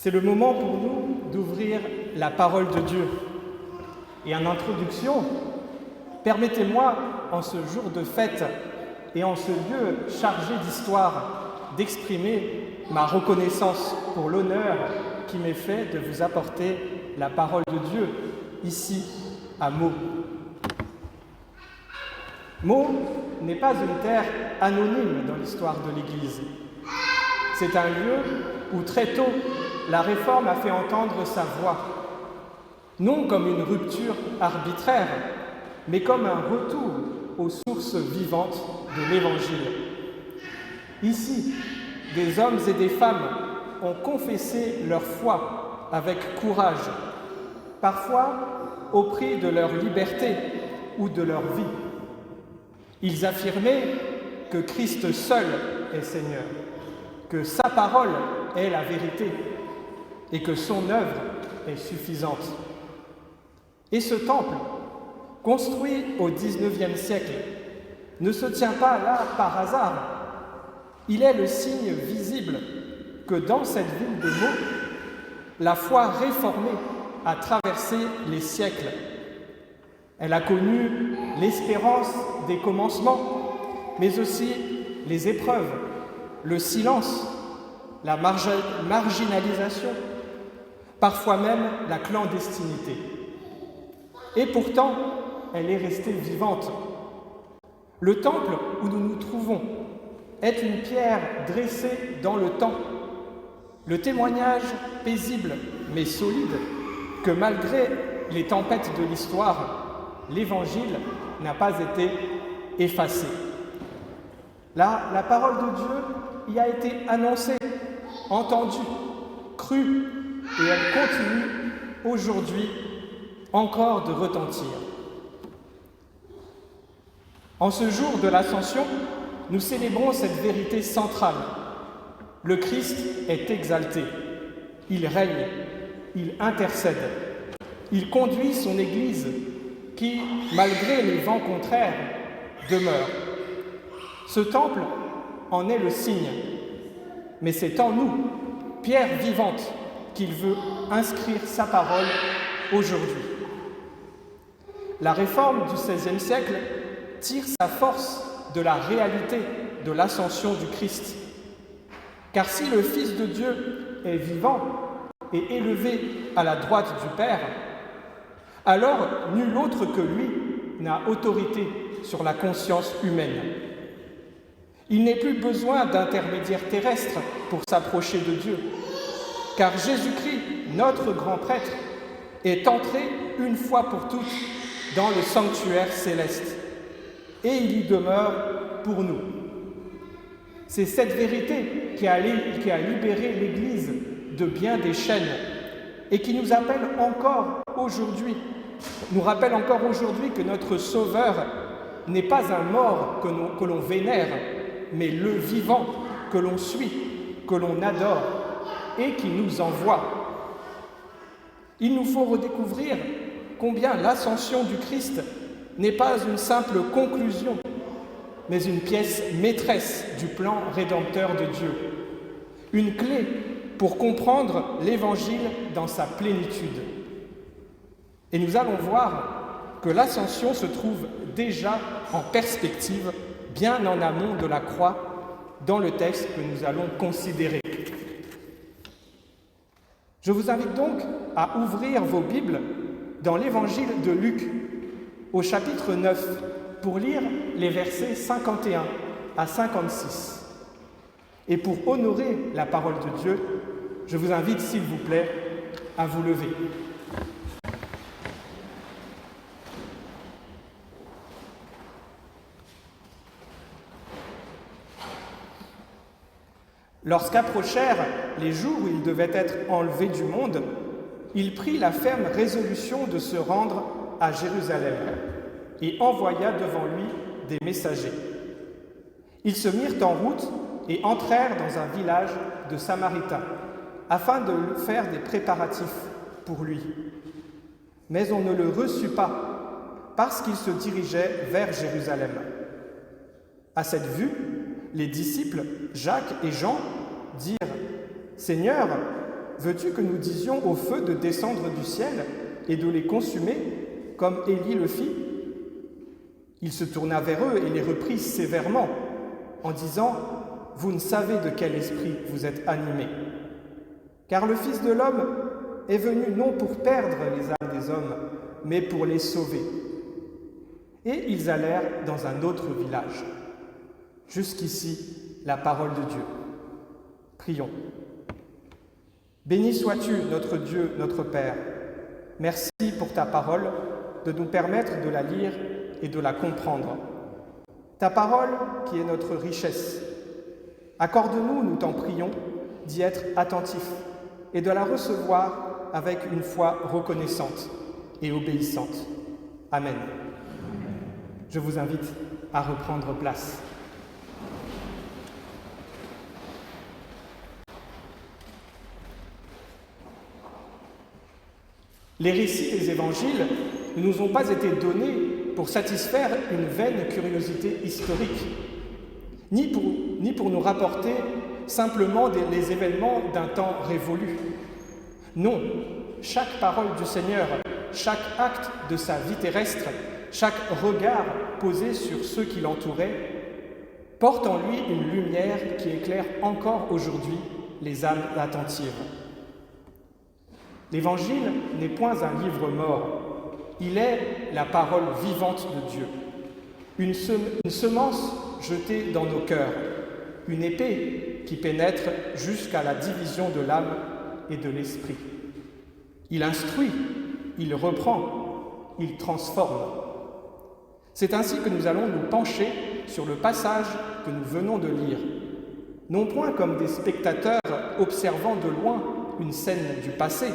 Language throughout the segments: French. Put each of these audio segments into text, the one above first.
C'est le moment pour nous d'ouvrir la parole de Dieu. Et en introduction, permettez-moi, en ce jour de fête et en ce lieu chargé d'histoire, d'exprimer ma reconnaissance pour l'honneur qui m'est fait de vous apporter la parole de Dieu, ici, à Meaux. Meaux n'est pas une terre anonyme dans l'histoire de l'Église. C'est un lieu où très tôt, la Réforme a fait entendre sa voix, non comme une rupture arbitraire, mais comme un retour aux sources vivantes de l'Évangile. Ici, des hommes et des femmes ont confessé leur foi avec courage, parfois au prix de leur liberté ou de leur vie. Ils affirmaient que Christ seul est Seigneur, que sa parole est la vérité et que son œuvre est suffisante. Et ce temple, construit au XIXe siècle, ne se tient pas là par hasard. Il est le signe visible que dans cette ville de Meaux, la foi réformée a traversé les siècles. Elle a connu l'espérance des commencements, mais aussi les épreuves, le silence, la marginalisation, parfois même la clandestinité. Et pourtant, elle est restée vivante. Le temple où nous nous trouvons est une pierre dressée dans le temps, le témoignage paisible mais solide que malgré les tempêtes de l'histoire, l'Évangile n'a pas été effacé. Là, la parole de Dieu y a été annoncée, entendue, crue, et elle continue aujourd'hui encore de retentir. En ce jour de l'Ascension, nous célébrons cette vérité centrale. Le Christ est exalté, il règne, il intercède, il conduit son Église qui, malgré les vents contraires, demeure. Ce temple en est le signe, mais c'est en nous, pierre vivante, qu'il veut inscrire sa parole aujourd'hui. La Réforme du XVIe siècle tire sa force de la réalité de l'ascension du Christ. Car si le Fils de Dieu est vivant et élevé à la droite du Père, alors nul autre que lui n'a autorité sur la conscience humaine. Il n'est plus besoin d'intermédiaires terrestres pour s'approcher de Dieu, car Jésus-Christ, notre grand prêtre, est entré une fois pour toutes dans le sanctuaire céleste, et il y demeure pour nous. C'est cette vérité qui a libéré l'Église de bien des chaînes et qui nous rappelle encore aujourd'hui que notre Sauveur n'est pas un mort que l'on vénère, mais le vivant que l'on suit, que l'on adore et qui nous envoie. Il nous faut redécouvrir combien l'ascension du Christ n'est pas une simple conclusion, mais une pièce maîtresse du plan rédempteur de Dieu, une clé pour comprendre l'Évangile dans sa plénitude. Et nous allons voir que l'ascension se trouve déjà en perspective, bien en amont de la croix, dans le texte que nous allons considérer. Je vous invite donc à ouvrir vos Bibles dans l'Évangile de Luc, au chapitre 9, pour lire les versets 51 à 56. Et pour honorer la parole de Dieu, je vous invite, s'il vous plaît, à vous lever. Lorsqu'approchèrent les jours où il devait être enlevé du monde, il prit la ferme résolution de se rendre à Jérusalem et envoya devant lui des messagers. Ils se mirent en route et entrèrent dans un village de Samaritains, afin de faire des préparatifs pour lui. Mais on ne le reçut pas, parce qu'il se dirigeait vers Jérusalem. À cette vue, les disciples, Jacques et Jean, dirent « Seigneur, veux-tu que nous disions au feu de descendre du ciel et de les consumer, comme Élie le fit ?» Il se tourna vers eux et les reprit sévèrement, en disant « Vous ne savez de quel esprit vous êtes animés. Car le Fils de l'homme est venu non pour perdre les âmes des hommes, mais pour les sauver. » Et ils allèrent dans un autre village. Jusqu'ici, la parole de Dieu. Prions. Béni sois-tu, notre Dieu, notre Père. Merci pour ta parole, de nous permettre de la lire et de la comprendre. Ta parole qui est notre richesse. Accorde-nous, nous t'en prions, d'y être attentifs et de la recevoir avec une foi reconnaissante et obéissante. Amen. Je vous invite à reprendre place. Les récits des évangiles ne nous ont pas été donnés pour satisfaire une vaine curiosité historique, ni pour nous rapporter simplement les événements d'un temps révolu. Non, chaque parole du Seigneur, chaque acte de sa vie terrestre, chaque regard posé sur ceux qui l'entouraient, porte en lui une lumière qui éclaire encore aujourd'hui les âmes attentives. L'Évangile n'est point un livre mort, il est la parole vivante de Dieu, une semence jetée dans nos cœurs, une épée qui pénètre jusqu'à la division de l'âme et de l'esprit. Il instruit, il reprend, il transforme. C'est ainsi que nous allons nous pencher sur le passage que nous venons de lire, non point comme des spectateurs observant de loin une scène du passé,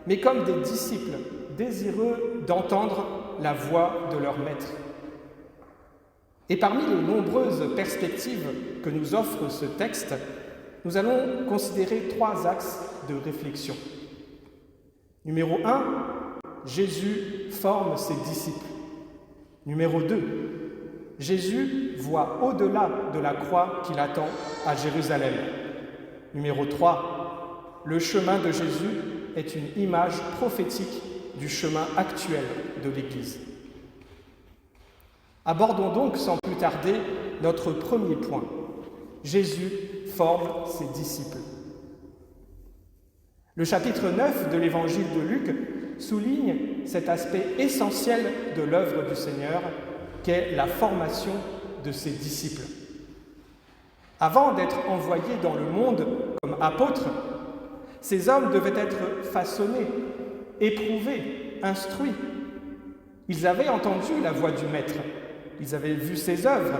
mais comme des disciples désireux d'entendre la voix de leur maître. Et parmi les nombreuses perspectives que nous offre ce texte, nous allons considérer 3 axes de réflexion. Numéro 1, Jésus forme ses disciples. Numéro 2, Jésus voit au-delà de la croix qui l'attend à Jérusalem. Numéro 3, le chemin de Jésus est une image prophétique du chemin actuel de l'Église. Abordons donc sans plus tarder notre premier point. Jésus forme ses disciples. Le chapitre 9 de l'Évangile de Luc souligne cet aspect essentiel de l'œuvre du Seigneur, qu'est la formation de ses disciples. Avant d'être envoyés dans le monde comme apôtres, ces hommes devaient être façonnés, éprouvés, instruits. Ils avaient entendu la voix du Maître, ils avaient vu ses œuvres,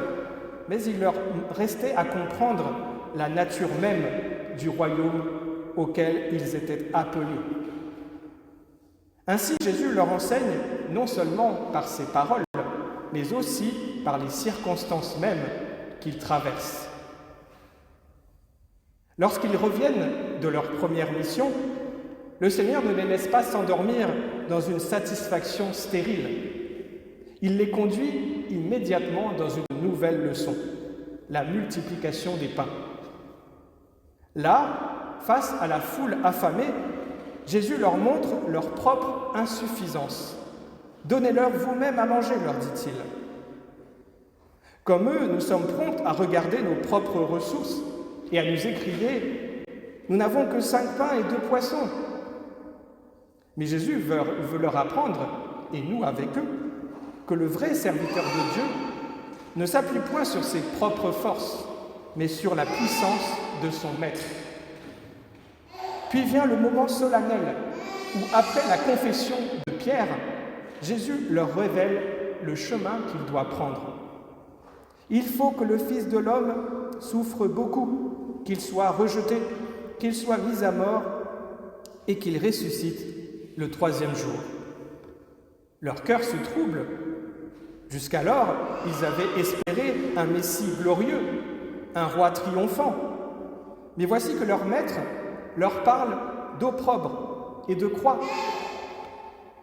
mais il leur restait à comprendre la nature même du royaume auquel ils étaient appelés. Ainsi, Jésus leur enseigne non seulement par ses paroles, mais aussi par les circonstances mêmes qu'ils traversent. Lorsqu'ils reviennent de leur première mission, le Seigneur ne les laisse pas s'endormir dans une satisfaction stérile. Il les conduit immédiatement dans une nouvelle leçon, la multiplication des pains. Là, face à la foule affamée, Jésus leur montre leur propre insuffisance. « Donnez-leur vous-même à manger », leur dit-il. Comme eux, nous sommes prompts à regarder nos propres ressources et à nous écrier « Nous n'avons que 5 pains et 2 poissons ». Mais Jésus veut leur apprendre, et nous avec eux, que le vrai serviteur de Dieu ne s'appuie point sur ses propres forces, mais sur la puissance de son Maître. Puis vient le moment solennel où, après la confession de Pierre, Jésus leur révèle le chemin qu'il doit prendre. Il faut que le Fils de l'homme souffre beaucoup, qu'il soit rejeté, qu'il soit mis à mort et qu'il ressuscite le 3e jour. Leur cœur se trouble. Jusqu'alors, ils avaient espéré un Messie glorieux, un roi triomphant. Mais voici que leur maître leur parle d'opprobre et de croix.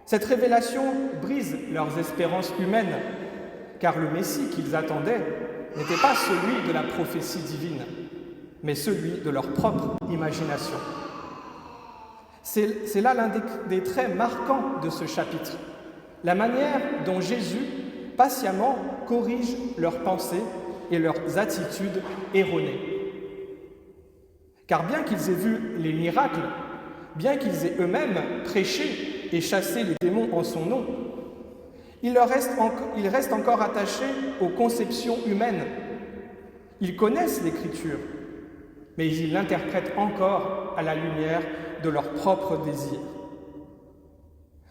Cette révélation brise leurs espérances humaines, car le Messie qu'ils attendaient n'était pas celui de la prophétie divine, mais celui de leur propre imagination. C'est là l'un des traits marquants de ce chapitre, la manière dont Jésus patiemment corrige leurs pensées et leurs attitudes erronées. Car bien qu'ils aient vu les miracles, bien qu'ils aient eux-mêmes prêché et chassé les démons en son nom, ils restent encore attachés aux conceptions humaines. Ils connaissent l'Écriture, mais ils l'interprètent encore à la lumière de leurs propres désirs.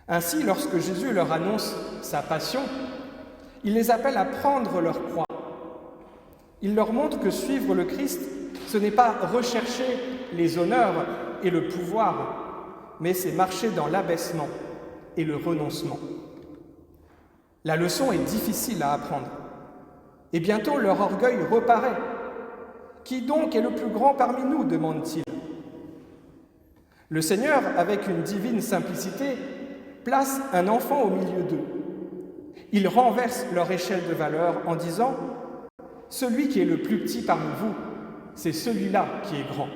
Ainsi, lorsque Jésus leur annonce sa passion, il les appelle à prendre leur croix. Il leur montre que suivre le Christ, ce n'est pas rechercher les honneurs et le pouvoir, mais c'est marcher dans l'abaissement et le renoncement. La leçon est difficile à apprendre, et bientôt leur orgueil reparaît. « Qui donc est le plus grand parmi nous ?» demande-t-il. Le Seigneur, avec une divine simplicité, place un enfant au milieu d'eux. Il renverse leur échelle de valeur en disant « Celui qui est le plus petit parmi vous, c'est celui-là qui est grand. »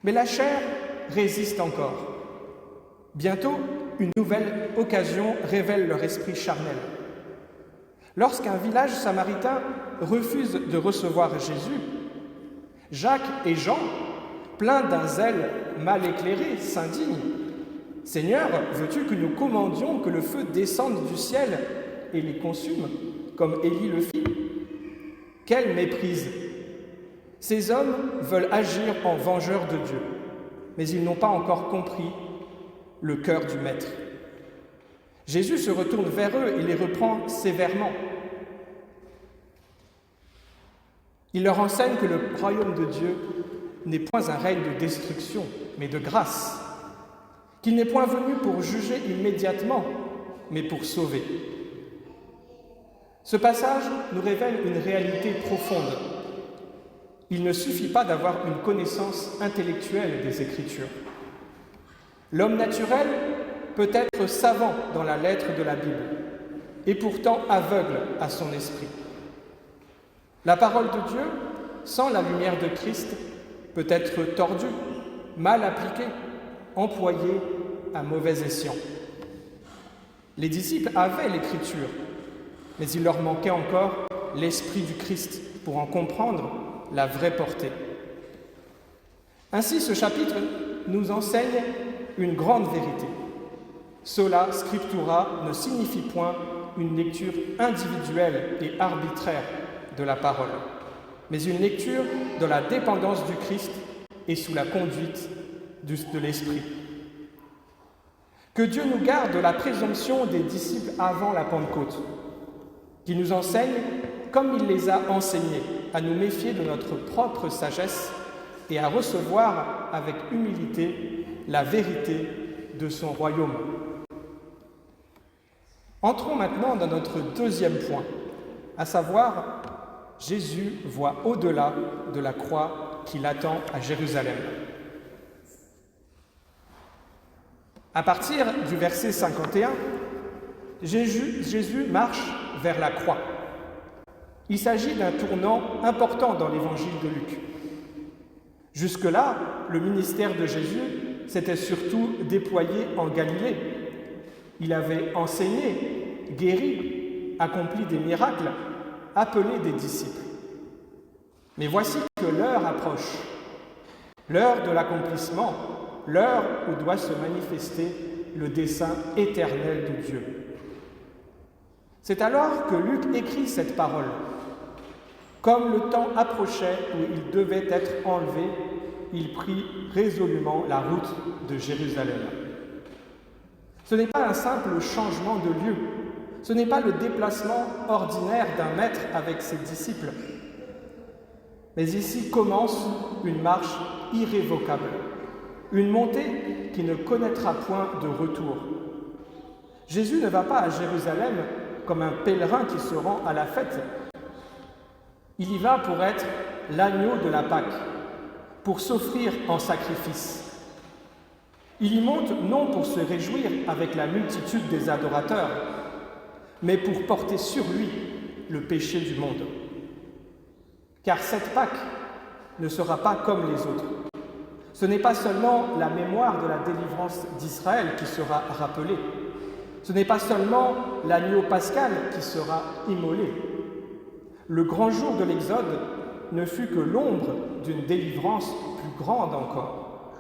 Mais la chair résiste encore. Bientôt, une nouvelle occasion révèle leur esprit charnel. Lorsqu'un village samaritain refuse de recevoir Jésus, Jacques et Jean, pleins d'un zèle mal éclairé, s'indignent. « Seigneur, veux-tu que nous commandions que le feu descende du ciel et les consume, comme Élie le fit ?» Quelle méprise! Ces hommes veulent agir en vengeurs de Dieu, mais ils n'ont pas encore compris le cœur du Maître. Jésus se retourne vers eux et les reprend sévèrement. Il leur enseigne que le royaume de Dieu n'est point un règne de destruction, mais de grâce, qu'il n'est point venu pour juger immédiatement, mais pour sauver. Ce passage nous révèle une réalité profonde. Il ne suffit pas d'avoir une connaissance intellectuelle des Écritures. L'homme naturel peut être savant dans la lettre de la Bible, et pourtant aveugle à son esprit. La parole de Dieu, sans la lumière de Christ, peut être tordue, mal appliquée, employée à mauvais escient. Les disciples avaient l'Écriture, mais il leur manquait encore l'Esprit du Christ pour en comprendre la vraie portée. Ainsi, ce chapitre nous enseigne une grande vérité. Sola scriptura ne signifie point une lecture individuelle et arbitraire de la parole, mais une lecture dans la dépendance du Christ et sous la conduite de l'Esprit. Que Dieu nous garde de la présomption des disciples avant la Pentecôte, qui nous enseigne, comme il les a enseignés, à nous méfier de notre propre sagesse et à recevoir avec humilité la vérité de son royaume. Entrons maintenant dans notre deuxième point, à savoir Jésus voit au-delà de la croix qui l'attend à Jérusalem. À partir du verset 51, Jésus marche vers la croix. Il s'agit d'un tournant important dans l'évangile de Luc. Jusque-là, le ministère de Jésus s'était surtout déployé en Galilée. Il avait enseigné, guéri, accompli des miracles, appelé des disciples. Mais voici que l'heure approche, l'heure de l'accomplissement, l'heure où doit se manifester le dessein éternel de Dieu. C'est alors que Luc écrit cette parole. Comme le temps approchait où il devait être enlevé, il prit résolument la route de Jérusalem. Ce n'est pas un simple changement de lieu, ce n'est pas le déplacement ordinaire d'un maître avec ses disciples, mais ici commence une marche irrévocable, une montée qui ne connaîtra point de retour. Jésus ne va pas à Jérusalem comme un pèlerin qui se rend à la fête. Il y va pour être l'agneau de la Pâque, pour s'offrir en sacrifice. Il y monte non pour se réjouir avec la multitude des adorateurs, mais pour porter sur lui le péché du monde. Car cette Pâque ne sera pas comme les autres. Ce n'est pas seulement la mémoire de la délivrance d'Israël qui sera rappelée. Ce n'est pas seulement l'agneau pascal qui sera immolé. Le grand jour de l'Exode ne fut que l'ombre d'une délivrance plus grande encore.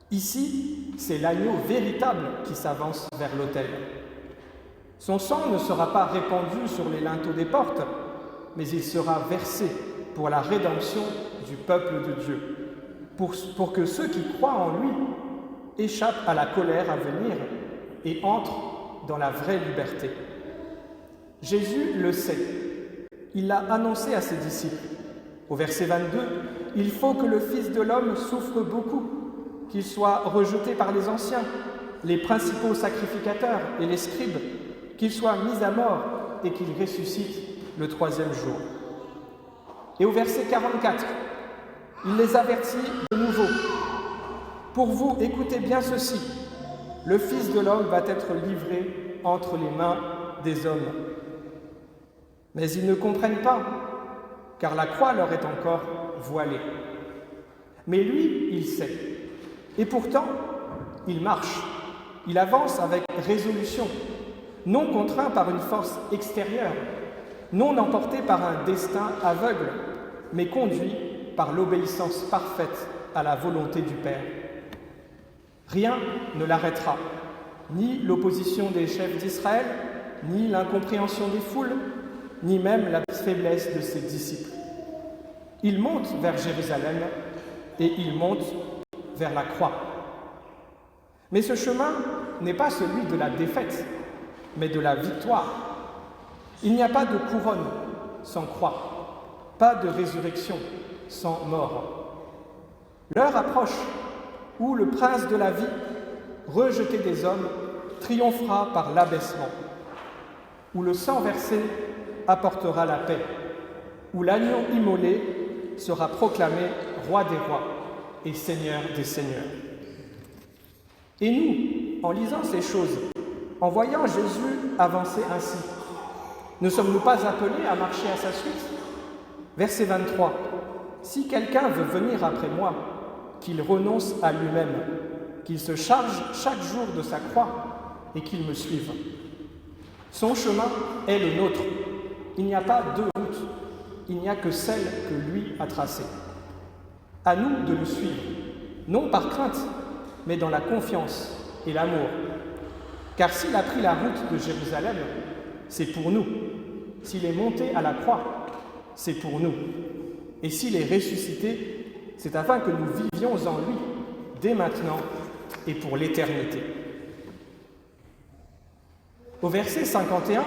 Ici, c'est l'agneau véritable qui s'avance vers l'autel. Son sang ne sera pas répandu sur les linteaux des portes, mais il sera versé pour la rédemption du peuple de Dieu, pour que ceux qui croient en lui échappent à la colère à venir et entrent dans la vraie liberté. Jésus le sait. Il l'a annoncé à ses disciples. Au verset 22, « Il faut que le Fils de l'homme souffre beaucoup, qu'il soit rejeté par les anciens, les principaux sacrificateurs et les scribes, qu'il soit mis à mort et qu'il ressuscite le troisième jour. » Et au verset 44, il les avertit de nouveau. « Pour vous, écoutez bien ceci, le Fils de l'homme va être livré entre les mains des hommes. » Mais ils ne comprennent pas, car la croix leur est encore voilée. Mais lui, il sait. Et pourtant, il marche, il avance avec résolution, non contraint par une force extérieure, non emporté par un destin aveugle, mais conduit par l'obéissance parfaite à la volonté du Père. Rien ne l'arrêtera, ni l'opposition des chefs d'Israël, ni l'incompréhension des foules, ni même la faiblesse de ses disciples. Il monte vers Jérusalem et il monte vers la croix. Mais ce chemin n'est pas celui de la défaite, mais de la victoire. Il n'y a pas de couronne sans croix, pas de résurrection sans mort. L'heure approche où le prince de la vie, rejeté des hommes, triomphera par l'abaissement, où le sang versé apportera la paix, où l'agneau immolé sera proclamé roi des rois et seigneur des seigneurs. Et nous, en lisant ces choses, en voyant Jésus avancer ainsi, ne sommes-nous pas appelés à marcher à sa suite? Verset 23. « Si quelqu'un veut venir après moi, qu'il renonce à lui-même, qu'il se charge chaque jour de sa croix et qu'il me suive. Son chemin est le nôtre. Il n'y a pas deux routes, il n'y a que celle que lui a tracée. À nous de le suivre, non par crainte, mais dans la confiance et l'amour. Car s'il a pris la route de Jérusalem, c'est pour nous. S'il est monté à la croix, c'est pour nous. Et s'il est ressuscité, c'est afin que nous vivions en lui, dès maintenant et pour l'éternité. » Au verset 51,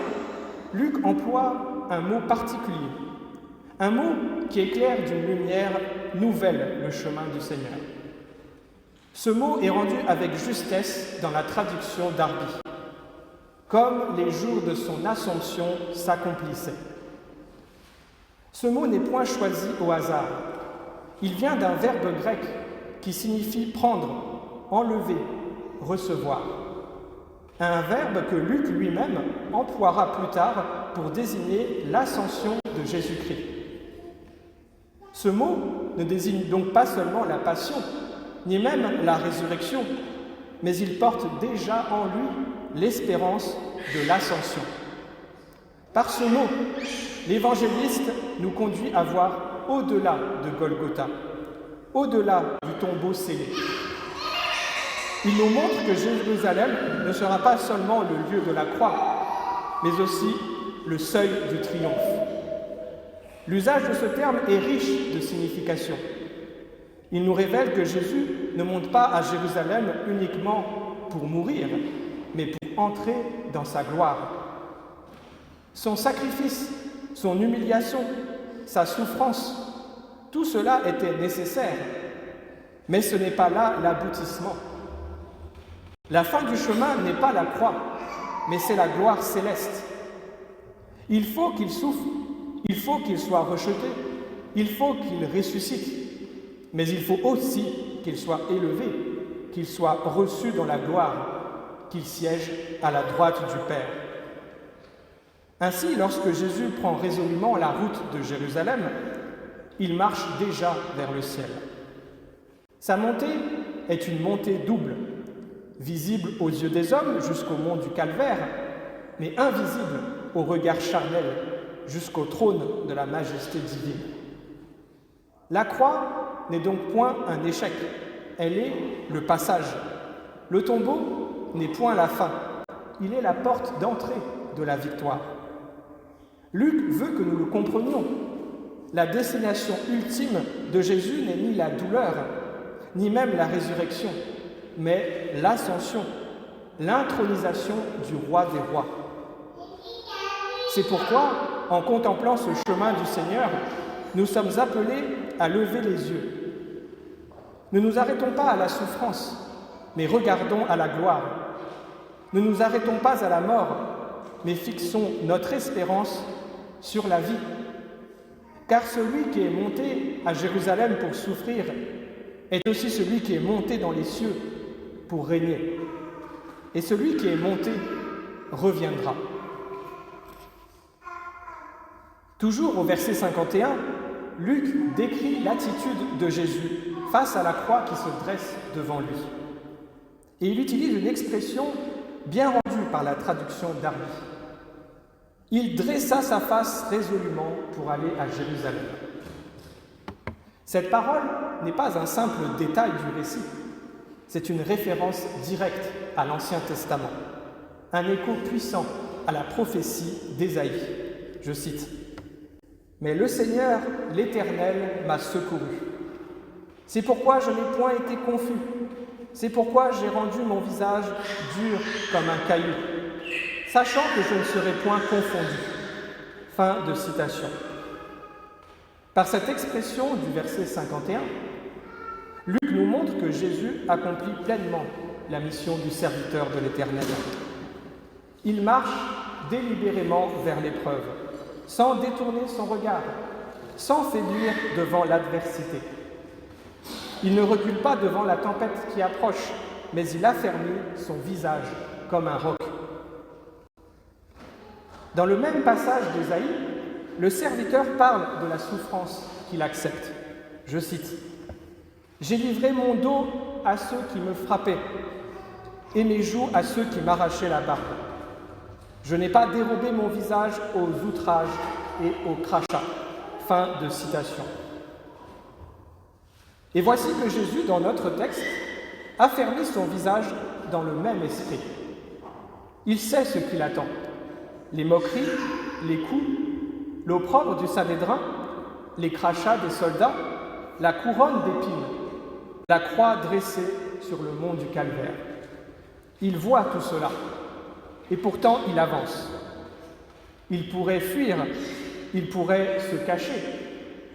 Luc emploie un mot particulier, un mot qui éclaire d'une lumière nouvelle le chemin du Seigneur. Ce mot est rendu avec justesse dans la traduction d'Arby, comme les jours de son Assomption s'accomplissaient. Ce mot n'est point choisi au hasard. Il vient d'un verbe grec qui signifie prendre, enlever, recevoir. Un verbe que Luc lui-même emploiera plus tard pour désigner l'ascension de Jésus-Christ. Ce mot ne désigne donc pas seulement la passion, ni même la résurrection, mais il porte déjà en lui l'espérance de l'ascension. Par ce mot, l'évangéliste nous conduit à voir au-delà de Golgotha, au-delà du tombeau scellé. Il nous montre que Jérusalem ne sera pas seulement le lieu de la croix, mais aussi le seuil du triomphe. L'usage de ce terme est riche de signification. Il nous révèle que Jésus ne monte pas à Jérusalem uniquement pour mourir, mais pour entrer dans sa gloire. Son sacrifice, son humiliation, sa souffrance, tout cela était nécessaire, mais ce n'est pas là l'aboutissement. La fin du chemin n'est pas la croix, mais c'est la gloire céleste. Il faut qu'il souffre, il faut qu'il soit rejeté, il faut qu'il ressuscite, mais il faut aussi qu'il soit élevé, qu'il soit reçu dans la gloire, qu'il siège à la droite du Père. Ainsi, lorsque Jésus prend résolument la route de Jérusalem, il marche déjà vers le ciel. Sa montée est une montée double, visible aux yeux des hommes jusqu'au mont du Calvaire, mais invisible au regard charnel jusqu'au trône de la majesté divine. La croix n'est donc point un échec, elle est le passage. Le tombeau n'est point la fin, il est la porte d'entrée de la victoire. Luc veut que nous le comprenions. La destination ultime de Jésus n'est ni la douleur, ni même la résurrection, mais l'ascension, l'intronisation du roi des rois. C'est pourquoi, en contemplant ce chemin du Seigneur, nous sommes appelés à lever les yeux. Ne nous arrêtons pas à la souffrance, mais regardons à la gloire. Ne nous arrêtons pas à la mort, mais fixons notre espérance sur la vie. Car celui qui est monté à Jérusalem pour souffrir est aussi celui qui est monté dans les cieux pour régner. Et celui qui est monté reviendra. Toujours au verset 51, Luc décrit l'attitude de Jésus face à la croix qui se dresse devant lui. Et il utilise une expression bien rendue par la traduction d'Arby. Il dressa sa face résolument pour aller à Jérusalem. Cette parole n'est pas un simple détail du récit, c'est une référence directe à l'Ancien Testament, un écho puissant à la prophétie d'Ésaïe. Je cite : « Mais le Seigneur, l'Éternel, m'a secouru. C'est pourquoi je n'ai point été confus. C'est pourquoi j'ai rendu mon visage dur comme un caillou, sachant que je ne serai point confondu. » Fin de citation. Par cette expression du verset 51, Luc nous montre que Jésus accomplit pleinement la mission du serviteur de l'Éternel. Il marche délibérément vers l'épreuve, sans détourner son regard, sans faiblir devant l'adversité. Il ne recule pas devant la tempête qui approche, mais il affermit son visage comme un roc. Dans le même passage d'Ésaïe, le serviteur parle de la souffrance qu'il accepte. Je cite : « J'ai livré mon dos à ceux qui me frappaient, et mes joues à ceux qui m'arrachaient la barbe. Je n'ai pas dérobé mon visage aux outrages et aux crachats. » Fin de citation. Et voici que Jésus, dans notre texte, affermit son visage dans le même esprit. Il sait ce qui l'attend. Les moqueries, les coups, l'opprobre du Sanhédrin, les crachats des soldats, la couronne d'épines, la croix dressée sur le mont du Calvaire. Il voit tout cela, et pourtant il avance. Il pourrait fuir, il pourrait se cacher,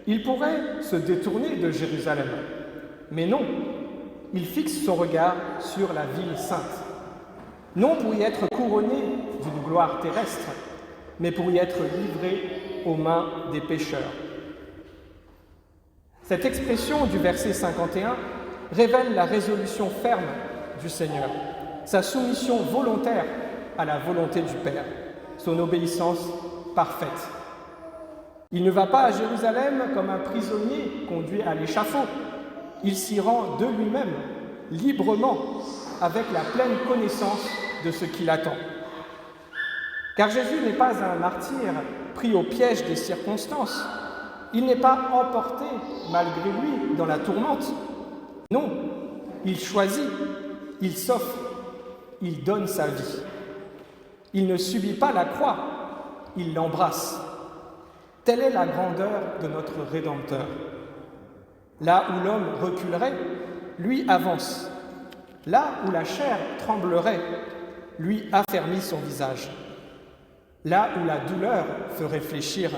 il pourrait se détourner de Jérusalem. Mais non, il fixe son regard sur la ville sainte. Non pour y être couronné d'une gloire terrestre, mais pour y être livré aux mains des pécheurs. Cette expression du verset 51 révèle la résolution ferme du Seigneur, sa soumission volontaire à la volonté du Père, son obéissance parfaite. Il ne va pas à Jérusalem comme un prisonnier conduit à l'échafaud. Il s'y rend de lui-même, librement, avec la pleine connaissance de ce qui l'attend. Car Jésus n'est pas un martyr pris au piège des circonstances. Il n'est pas emporté, malgré lui, dans la tourmente. Non, il choisit, il s'offre, il donne sa vie. Il ne subit pas la croix, il l'embrasse. Telle est la grandeur de notre Rédempteur. Là où l'homme reculerait, lui avance. Là où la chair tremblerait, lui affermit son visage. Là où la douleur ferait fléchir,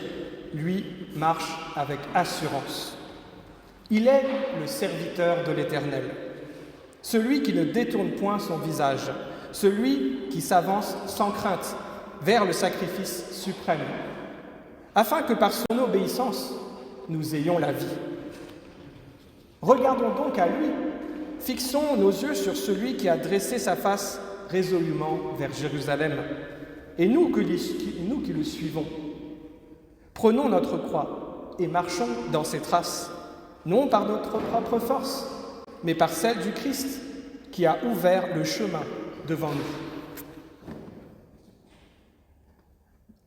lui marche avec assurance. Il est le serviteur de l'Éternel, celui qui ne détourne point son visage, celui qui s'avance sans crainte vers le sacrifice suprême, afin que par son obéissance, nous ayons la vie. Regardons donc à lui, fixons nos yeux sur celui qui a dressé sa face résolument vers Jérusalem, et nous qui le suivons. Prenons notre croix et marchons dans ses traces, non par notre propre force, mais par celle du Christ qui a ouvert le chemin devant nous.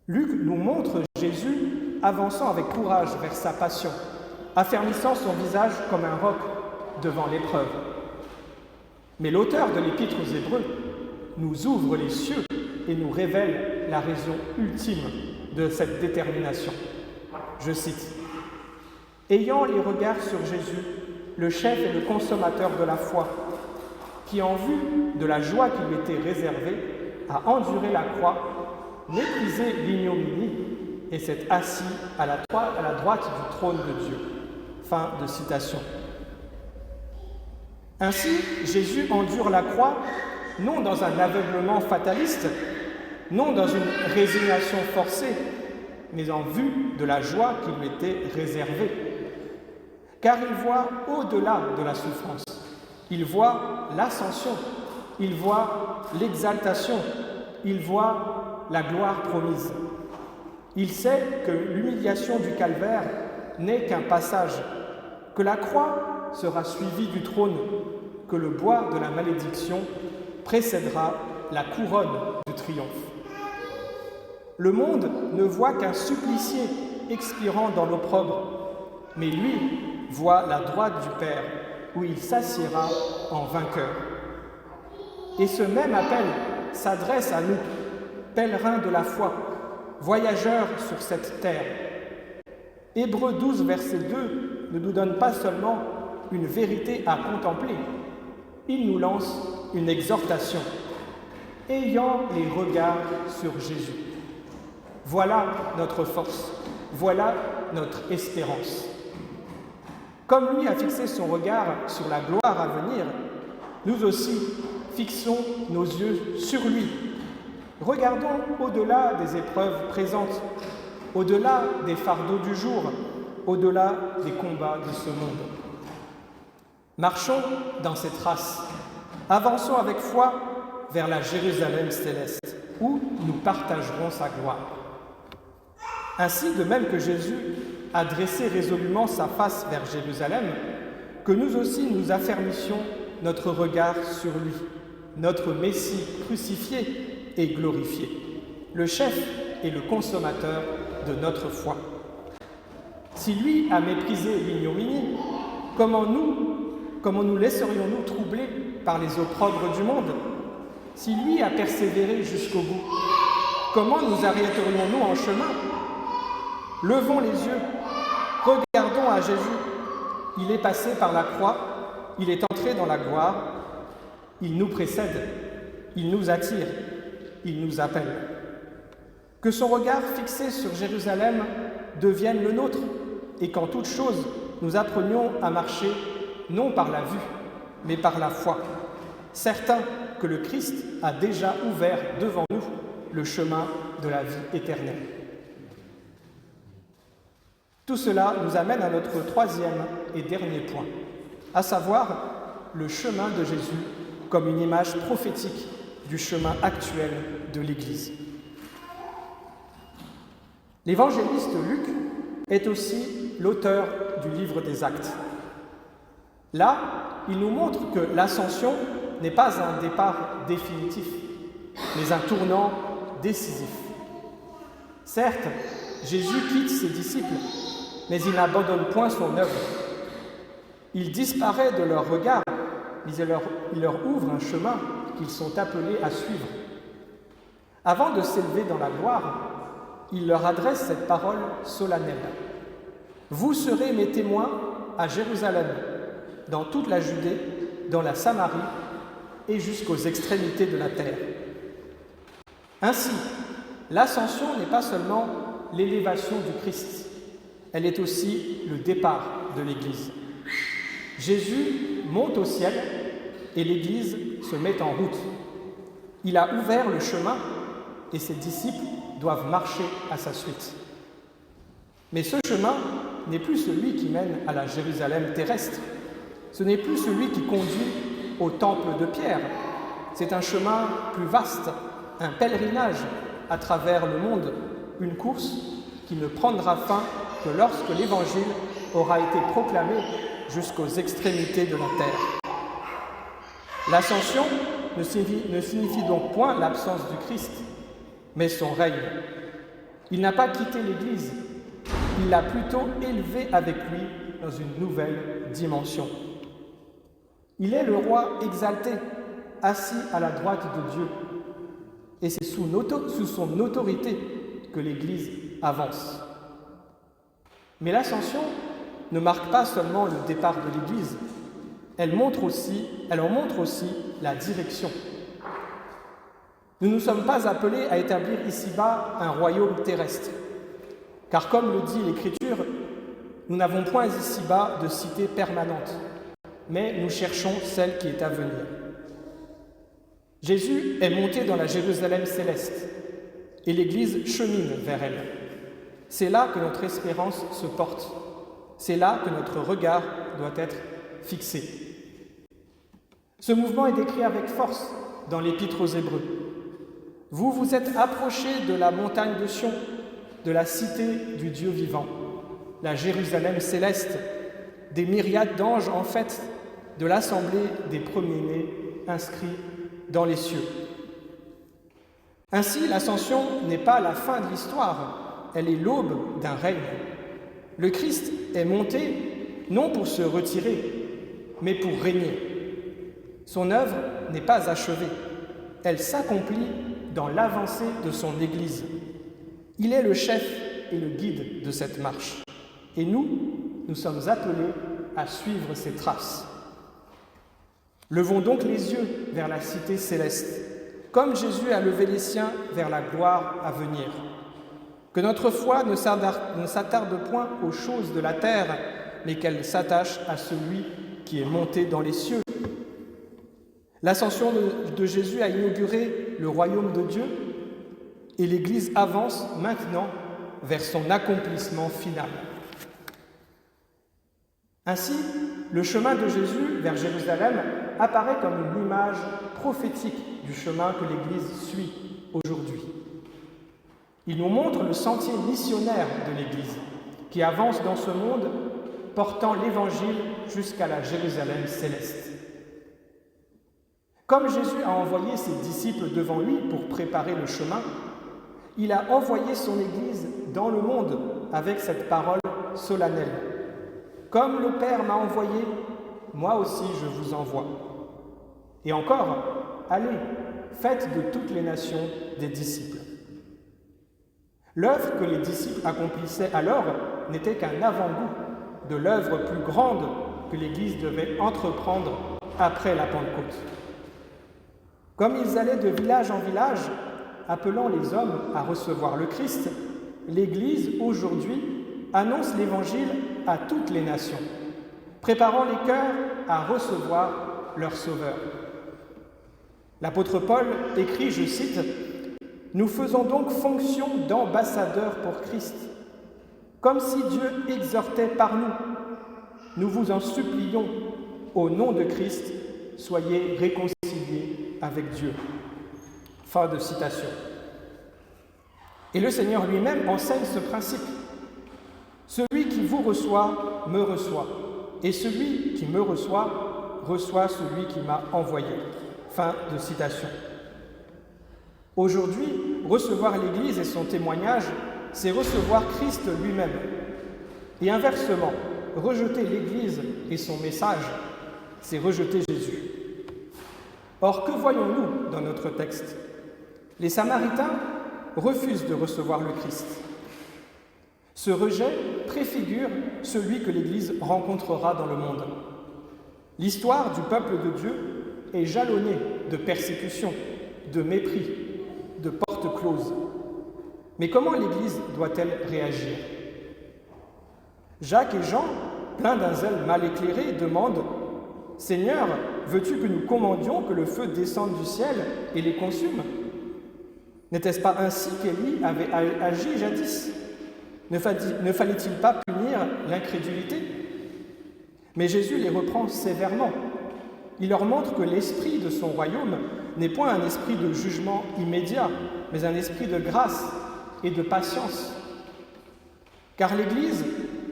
Luc nous montre Jésus avançant avec courage vers sa passion, affermissant son visage comme un roc devant l'épreuve. Mais l'auteur de l'Épître aux Hébreux nous ouvre les cieux et nous révèle la raison ultime de cette détermination. Je cite : « Ayant les regards sur Jésus, le chef et le consommateur de la foi, qui en vue de la joie qui lui était réservée, a enduré la croix, méprisé l'ignominie et s'est assis à la droite du trône de Dieu. » Fin de citation. Ainsi, Jésus endure la croix, non dans un aveuglement fataliste, non dans une résignation forcée, mais en vue de la joie qui lui était réservée. Car il voit au-delà de la souffrance. Il voit l'ascension, il voit l'exaltation, il voit la gloire promise. Il sait que l'humiliation du calvaire n'est qu'un passage, que la croix sera suivie du trône, que le bois de la malédiction précédera la couronne du triomphe. Le monde ne voit qu'un supplicié expirant dans l'opprobre, mais lui voit la droite du Père, où il s'assiera en vainqueur. Et ce même appel s'adresse à nous, pèlerins de la foi, voyageurs sur cette terre. Hébreux 12, verset 2 ne nous donne pas seulement une vérité à contempler, il nous lance une exhortation. Ayant les regards sur Jésus. Voilà notre force, voilà notre espérance. Comme lui a fixé son regard sur la gloire à venir, nous aussi fixons nos yeux sur lui. Regardons au-delà des épreuves présentes, au-delà des fardeaux du jour, au-delà des combats de ce monde. Marchons dans ses traces, avançons avec foi vers la Jérusalem céleste, où nous partagerons sa gloire. Ainsi, de même que Jésus a dressé résolument sa face vers Jérusalem, que nous aussi nous affermissions notre regard sur lui, notre Messie crucifié et glorifié, le chef et le consommateur de notre foi. Si lui a méprisé l'ignominie, comment nous laisserions-nous troubler par les opprobres du monde? Si lui a persévéré jusqu'au bout, comment nous arrêterions-nous en chemin? Levons les yeux, regardons à Jésus. Il est passé par la croix, il est entré dans la gloire, il nous précède, il nous attire, il nous appelle. Que son regard fixé sur Jérusalem devienne le nôtre et qu'en toute chose, nous apprenions à marcher non par la vue, mais par la foi, certains que le Christ a déjà ouvert devant nous le chemin de la vie éternelle. Tout cela nous amène à notre troisième et dernier point, à savoir le chemin de Jésus comme une image prophétique du chemin actuel de l'Église. L'évangéliste Luc est aussi l'auteur du livre des Actes. Là, il nous montre que l'ascension n'est pas un départ définitif, mais un tournant décisif. Certes, Jésus quitte ses disciples, mais il n'abandonne point son œuvre. Il disparaît de leur regard, mais il leur ouvre un chemin qu'ils sont appelés à suivre. Avant de s'élever dans la gloire, il leur adresse cette parole solennelle. « Vous serez mes témoins à Jérusalem, dans toute la Judée, dans la Samarie et jusqu'aux extrémités de la terre. » Ainsi, l'ascension n'est pas seulement l'élévation du Christ, elle est aussi le départ de l'Église. Jésus monte au ciel et l'Église se met en route. Il a ouvert le chemin et ses disciples doivent marcher à sa suite. Mais ce chemin n'est plus celui qui mène à la Jérusalem terrestre. Ce n'est plus celui qui conduit au temple de Pierre. C'est un chemin plus vaste, un pèlerinage à travers le monde, une course qui ne prendra fin que lorsque l'Évangile aura été proclamé jusqu'aux extrémités de la terre. L'ascension ne signifie donc point l'absence du Christ, mais son règne. Il n'a pas quitté l'Église, il l'a plutôt élevée avec lui dans une nouvelle dimension. Il est le roi exalté, assis à la droite de Dieu, et c'est sous son autorité que l'Église avance. Mais l'ascension ne marque pas seulement le départ de l'Église, elle en montre aussi la direction. Nous ne sommes pas appelés à établir ici-bas un royaume terrestre, car comme le dit l'Écriture, nous n'avons point ici-bas de cité permanente, mais nous cherchons celle qui est à venir. Jésus est monté dans la Jérusalem céleste, et l'Église chemine vers elle. C'est là que notre espérance se porte, c'est là que notre regard doit être fixé. Ce mouvement est décrit avec force dans l'Épître aux Hébreux. Vous vous êtes approchés de la montagne de Sion, de la cité du Dieu vivant, la Jérusalem céleste, des myriades d'anges en fête, de l'assemblée des premiers-nés inscrits dans les cieux. Ainsi, l'ascension n'est pas la fin de l'histoire, elle est l'aube d'un règne. Le Christ est monté non pour se retirer, mais pour régner. Son œuvre n'est pas achevée, elle s'accomplit dans l'avancée de son Église. Il est le chef et le guide de cette marche. Et nous sommes appelés à suivre ses traces. Levons donc les yeux vers la cité céleste, comme Jésus a levé les siens vers la gloire à venir. Que notre foi ne s'attarde point aux choses de la terre, mais qu'elle s'attache à celui qui est monté dans les cieux. L'ascension de Jésus a inauguré le royaume de Dieu et l'Église avance maintenant vers son accomplissement final. Ainsi, le chemin de Jésus vers Jérusalem apparaît comme une image prophétique du chemin que l'Église suit aujourd'hui. Il nous montre le sentier missionnaire de l'Église qui avance dans ce monde portant l'Évangile jusqu'à la Jérusalem céleste. Comme Jésus a envoyé ses disciples devant lui pour préparer le chemin, il a envoyé son Église dans le monde avec cette parole solennelle. Comme le Père m'a envoyé, moi aussi je vous envoie. Et encore, allez, faites de toutes les nations des disciples. L'œuvre que les disciples accomplissaient alors n'était qu'un avant-goût de l'œuvre plus grande que l'Église devait entreprendre après la Pentecôte. Comme ils allaient de village en village, appelant les hommes à recevoir le Christ, l'Église, aujourd'hui, annonce l'Évangile à toutes les nations, préparant les cœurs à recevoir leur Sauveur. L'apôtre Paul écrit, je cite, « Nous faisons donc fonction d'ambassadeurs pour Christ, comme si Dieu exhortait par nous. Nous vous en supplions, au nom de Christ, soyez réconciliés avec Dieu. » Fin de citation. Et le Seigneur lui-même enseigne ce principe. Celui qui vous reçoit, me reçoit, et celui qui me reçoit, reçoit celui qui m'a envoyé. Fin de citation. Aujourd'hui, recevoir l'Église et son témoignage, c'est recevoir Christ lui-même. Et inversement, rejeter l'Église et son message, c'est rejeter Jésus. Or, que voyons-nous dans notre texte ? Les Samaritains refusent de recevoir le Christ. Ce rejet préfigure celui que l'Église rencontrera dans le monde. L'histoire du peuple de Dieu est jalonnée de persécutions, de mépris, de portes closes. Mais comment l'Église doit-elle réagir ? Jacques et Jean, pleins d'un zèle mal éclairé, demandent « Seigneur, veux-tu que nous commandions que le feu descende du ciel et les consume ?» N'était-ce pas ainsi qu'Élie avait agi jadis ? Ne fallait-il pas punir l'incrédulité ? Mais Jésus les reprend sévèrement. Il leur montre que l'esprit de son royaume n'est point un esprit de jugement immédiat, mais un esprit de grâce et de patience. Car l'Église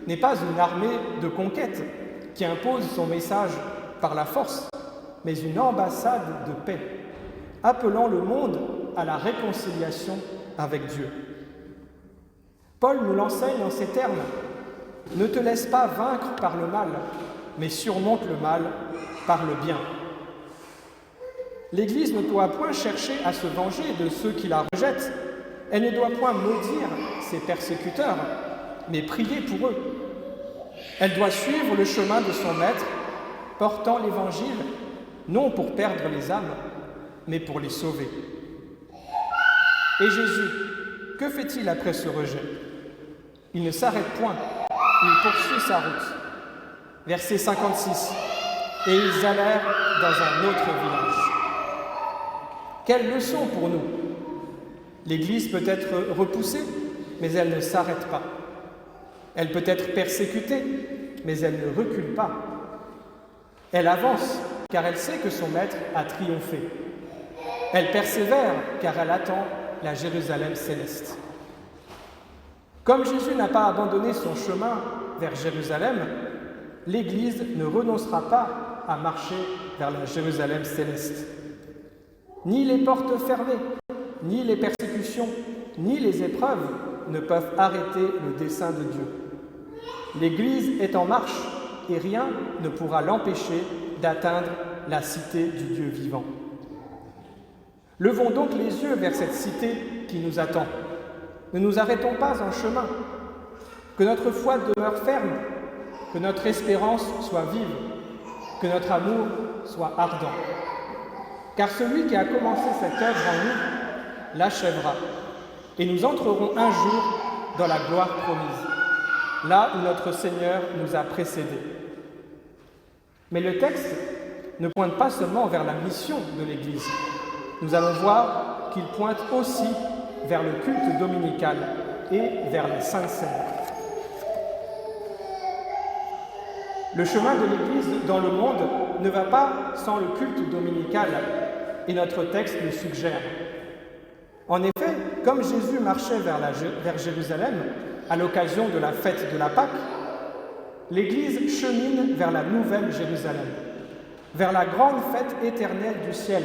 n'est pas une armée de conquête qui impose son message par la force, mais une ambassade de paix, appelant le monde à la réconciliation avec Dieu. Paul nous l'enseigne en ces termes: « Ne te laisse pas vaincre par le mal, mais surmonte le mal par le bien. » L'Église ne doit point chercher à se venger de ceux qui la rejettent. Elle ne doit point maudire ses persécuteurs, mais prier pour eux. Elle doit suivre le chemin de son Maître, portant l'Évangile, non pour perdre les âmes, mais pour les sauver. Et Jésus, que fait-il après ce rejet? Il ne s'arrête point, il poursuit sa route. Verset 56. Et ils allèrent dans un autre village. Quelle leçon pour nous! L'Église peut être repoussée, mais elle ne s'arrête pas. Elle peut être persécutée, mais elle ne recule pas. Elle avance, car elle sait que son Maître a triomphé. Elle persévère, car elle attend la Jérusalem céleste. Comme Jésus n'a pas abandonné son chemin vers Jérusalem, l'Église ne renoncera pas à marcher vers la Jérusalem céleste. Ni les portes fermées, ni les persécutions, ni les épreuves ne peuvent arrêter le dessein de Dieu. L'Église est en marche et rien ne pourra l'empêcher d'atteindre la cité du Dieu vivant. Levons donc les yeux vers cette cité qui nous attend. Ne nous arrêtons pas en chemin. Que notre foi demeure ferme, que notre espérance soit vive, que notre amour soit ardent. Car celui qui a commencé cette œuvre en nous l'achèvera, et nous entrerons un jour dans la gloire promise, là où notre Seigneur nous a précédés. Mais le texte ne pointe pas seulement vers la mission de l'Église. Nous allons voir qu'il pointe aussi vers le culte dominical et vers les saintes seines. Le chemin de l'Église dans le monde ne va pas sans le culte dominical, et notre texte le suggère. En effet, comme Jésus marchait vers Jérusalem à l'occasion de la fête de la Pâque, l'Église chemine vers la nouvelle Jérusalem, vers la grande fête éternelle du ciel,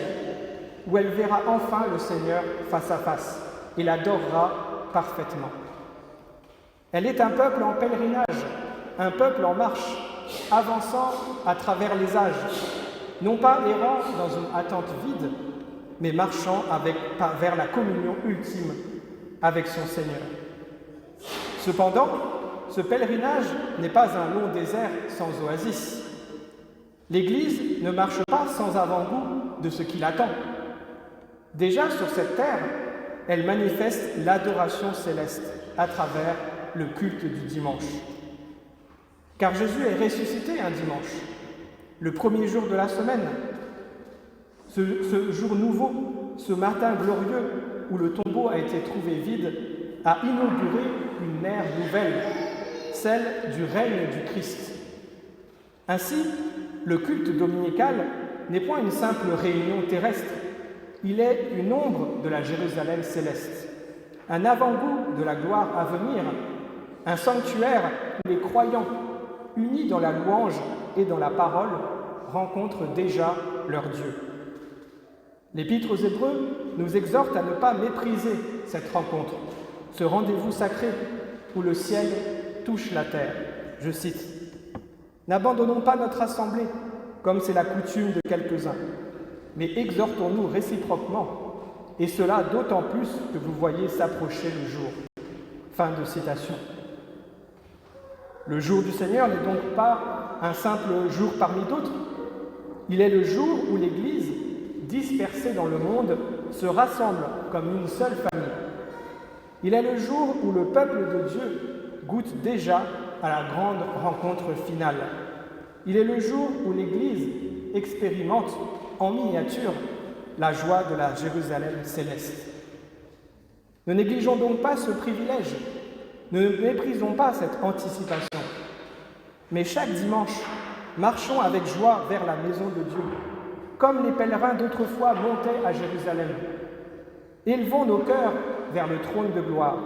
où elle verra enfin le Seigneur face à face et l'adorera parfaitement. Elle est un peuple en pèlerinage, un peuple en marche, avançant à travers les âges, non pas errant dans une attente vide, mais marchant vers la communion ultime avec son Seigneur. Cependant, ce pèlerinage n'est pas un long désert sans oasis. L'Église ne marche pas sans avant-goût de ce qui l'attend. Déjà sur cette terre, elle manifeste l'adoration céleste à travers le culte du dimanche. Car Jésus est ressuscité un dimanche, le premier jour de la semaine. Ce jour nouveau, ce matin glorieux où le tombeau a été trouvé vide, a inauguré une ère nouvelle, celle du règne du Christ. Ainsi, le culte dominical n'est point une simple réunion terrestre, il est une ombre de la Jérusalem céleste, un avant-goût de la gloire à venir, un sanctuaire où les croyants, unis dans la louange et dans la parole, rencontrent déjà leur Dieu. L'Épître aux Hébreux nous exhorte à ne pas mépriser cette rencontre, ce rendez-vous sacré où le ciel touche la terre. Je cite: « N'abandonnons pas notre assemblée, comme c'est la coutume de quelques-uns, mais exhortons-nous réciproquement, et cela d'autant plus que vous voyez s'approcher le jour. » Fin de citation. Le jour du Seigneur n'est donc pas un simple jour parmi d'autres. Il est le jour où l'Église, dispersée dans le monde, se rassemble comme une seule famille. Il est le jour où le peuple de Dieu goûte déjà à la grande rencontre finale. Il est le jour où l'Église expérimente en miniature la joie de la Jérusalem céleste. Ne négligeons donc pas ce privilège, ne méprisons pas cette anticipation, mais chaque dimanche, marchons avec joie vers la maison de Dieu, comme les pèlerins d'autrefois montaient à Jérusalem. Élevons nos cœurs vers le trône de gloire,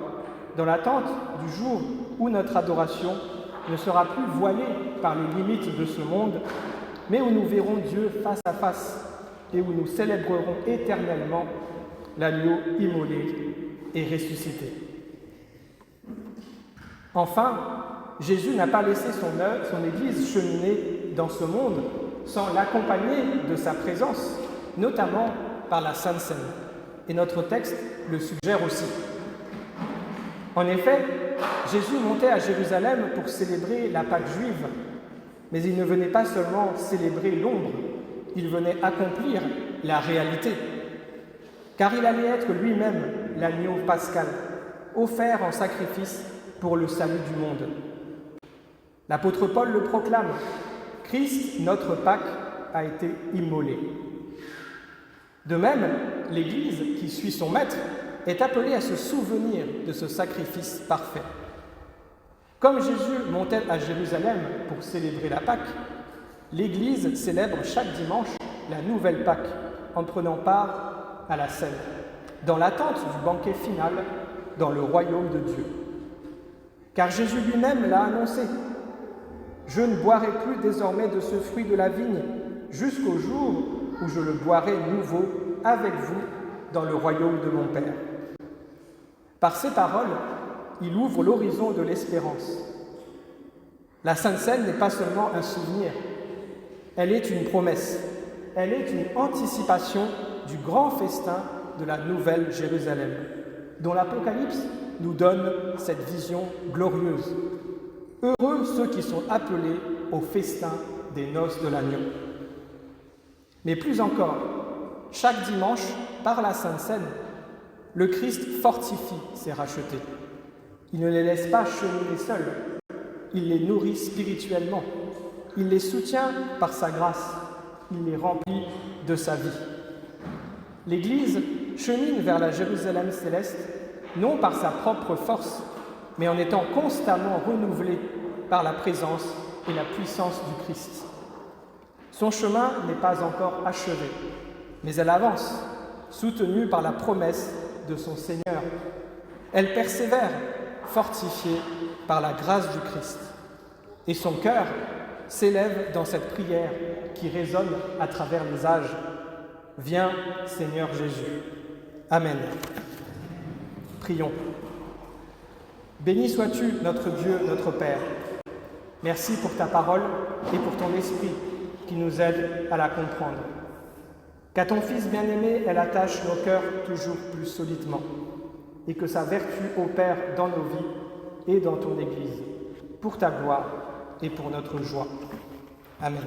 dans l'attente du jour où notre adoration ne sera plus voilée par les limites de ce monde, mais où nous verrons Dieu face à face et où nous célébrerons éternellement l'agneau immolé et ressuscité. Enfin, Jésus n'a pas laissé son Église cheminer dans ce monde sans l'accompagner de sa présence, notamment par la Sainte Seine. Et notre texte le suggère aussi. En effet, Jésus montait à Jérusalem pour célébrer la Pâque juive, mais il ne venait pas seulement célébrer l'ombre, il venait accomplir la réalité. Car il allait être lui-même l'agneau pascal, offert en sacrifice pour le salut du monde. L'apôtre Paul le proclame, « Christ, notre Pâque, a été immolé ». De même, l'Église, qui suit son Maître, est appelée à se souvenir de ce sacrifice parfait. Comme Jésus montait à Jérusalem pour célébrer la Pâque, l'Église célèbre chaque dimanche la nouvelle Pâque en prenant part à la scène, dans l'attente du banquet final dans le royaume de Dieu. Car Jésus lui-même l'a annoncé, « Je ne boirai plus désormais de ce fruit de la vigne jusqu'au jour où je le boirai nouveau avec vous dans le royaume de mon Père. » Par ces paroles, il ouvre l'horizon de l'espérance. La Sainte Seine n'est pas seulement un souvenir, elle est une promesse, elle est une anticipation du grand festin de la Nouvelle Jérusalem, dont l'Apocalypse nous donne cette vision glorieuse. Heureux ceux qui sont appelés au festin des noces de l'agneau. Mais plus encore, chaque dimanche, par la Sainte Seine, le Christ fortifie ses rachetés. Il ne les laisse pas cheminer seuls, il les nourrit spirituellement, il les soutient par sa grâce, il les remplit de sa vie. L'Église chemine vers la Jérusalem céleste, non par sa propre force, mais en étant constamment renouvelée par la présence et la puissance du Christ. Son chemin n'est pas encore achevé, mais elle avance, soutenue par la promesse de son Seigneur. Elle persévère, fortifiée par la grâce du Christ. Et son cœur s'élève dans cette prière qui résonne à travers les âges. Viens, Seigneur Jésus. Amen. Prions. Béni sois-tu, notre Dieu, notre Père. Merci pour ta parole et pour ton esprit qui nous aide à la comprendre. Qu'à ton Fils bien-aimé, elle attache nos cœurs toujours plus solidement et que sa vertu opère dans nos vies et dans ton Église, pour ta gloire et pour notre joie. Amen.